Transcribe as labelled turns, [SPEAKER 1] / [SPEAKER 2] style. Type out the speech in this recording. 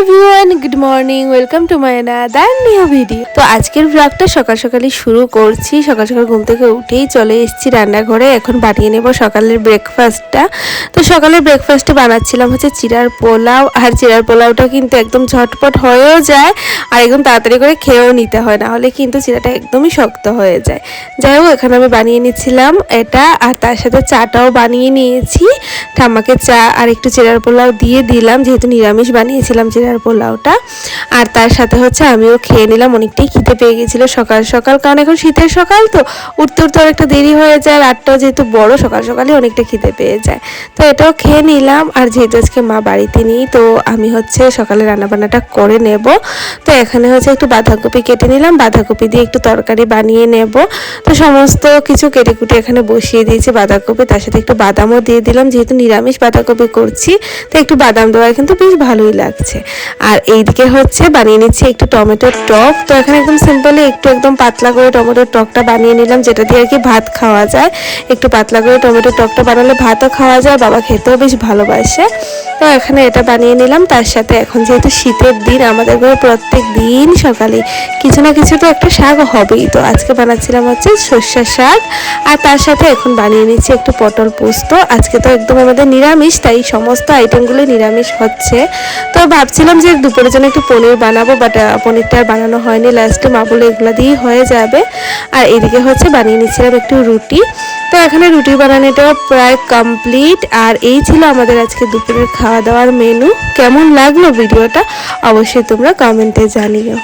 [SPEAKER 1] Everyone, good morning, welcome to my another new video. তো আজকের ব্লগটা সকাল সকালই শুরু করছি। সকাল সকাল ঘুম থেকে উঠেই চলে এসেছি রান্নাঘরে। এখন বানিয়ে নেব সকালের ব্রেকফাস্টটা। তো সকালের ব্রেকফাস্টে বানাচ্ছিলাম হচ্ছে চিড়ার পোলাও। আর চিড়ার পোলাওটা কিন্তু একদম ঝটপট হয়েও যায় আর একদম তাড়াতাড়ি করে খেয়েও নিতে হয়, না হলে কিন্তু চিড়াটা একদমই শক্ত হয়ে যায়। যাই হোক, এখানে আমি বানিয়ে নিচ্ছিলাম এটা, আর তার সাথে চাটাও বানিয়ে নিয়েছি। ঠাম্মাকে চা আর একটু চিড়ার পোলাও দিয়ে দিলাম, যেহেতু নিরামিষ বানিয়েছিলাম চিড়ার পোলাওটা। আর তার সাথে হচ্ছে আমিও খেয়ে নিলাম। অনেকটাই খিদে পেয়ে গেছিলো সকাল সকাল, কারণ এখন শীতের সকাল তো উঠতে উঠতে অনেকটা দেরি হয়ে যায়। রাতটাও যেহেতু বড়, সকাল সকালই অনেকটা খিদে পেয়ে যায়। তো এটাও খেয়ে নিলাম। আর যেহেতু আজকে মা বাড়িতে নেই, তো আমি হচ্ছে সকালে রান্নাবান্নাটা করে নেব। তো এখানে হচ্ছে একটু বাঁধাকপি কেটে নিলাম, বাঁধাকপি দিয়ে একটু তরকারি বানিয়ে নেব। তো সমস্ত কিছু কেটে কুটে এখানে বসিয়ে দিয়েছি বাঁধাকপি, তার সাথে একটু বাদামও দিয়ে দিলাম। যেহেতু নিরামিষ বাঁধাকপি করছি, তো একটু বাদাম দেওয়া কিন্তু বেশ ভালোই লাগছে। আর এইদিকে হচ্ছে বানিয়ে নিচ্ছি একটু টমেটোর টক। তো এখানে একদম সিম্পলি একটু একদম পাতলা করে টমেটোর টকটা বানিয়ে নিলাম, যেটা দিয়ে আর কি ভাত খাওয়া যায়। একটু পাতলা করে টমেটোর টকটা বানালে ভাতও খাওয়া যায়, বাবা খেতেও বেশ ভালোবাসে। তো এখানে এটা বানিয়ে নিলাম। তার সাথে এখন যেহেতু শীতের দিন, আমাদের ঘরে প্রত্যেক দিন সকালে কিছু না কিছু তো একটা শাক হবেই। তো আজকে বানাচ্ছিলাম হচ্ছে সর্ষের শাক, আর তার সাথে এখন বানিয়ে নিচ্ছি একটু পটল পোস্ত। আজকে তো একদম আমাদের নিরামিষ, তাই সমস্ত আইটেমগুলো নিরামিষ হচ্ছে। তো ভাবছিলাম যে দুপুরের জন্য একটু পনির বানাবো, বাট পনিরটা আর বানানো হয়নি। লাস্টে মা বলে এগুলো দিয়েই হয়ে যাবে। আর এদিকে হচ্ছে বানিয়ে নিচ্ছিলাম একটু রুটি। তো এখানে রুটি বানানোটাও প্রায় কমপ্লিট। আর এই ছিল আমাদের আজকে দুপুরের খাওয়া দাওয়ার মেনু। কেমন লাগলো ভিডিওটা অবশ্যই তোমরা কমেন্টে জানিও।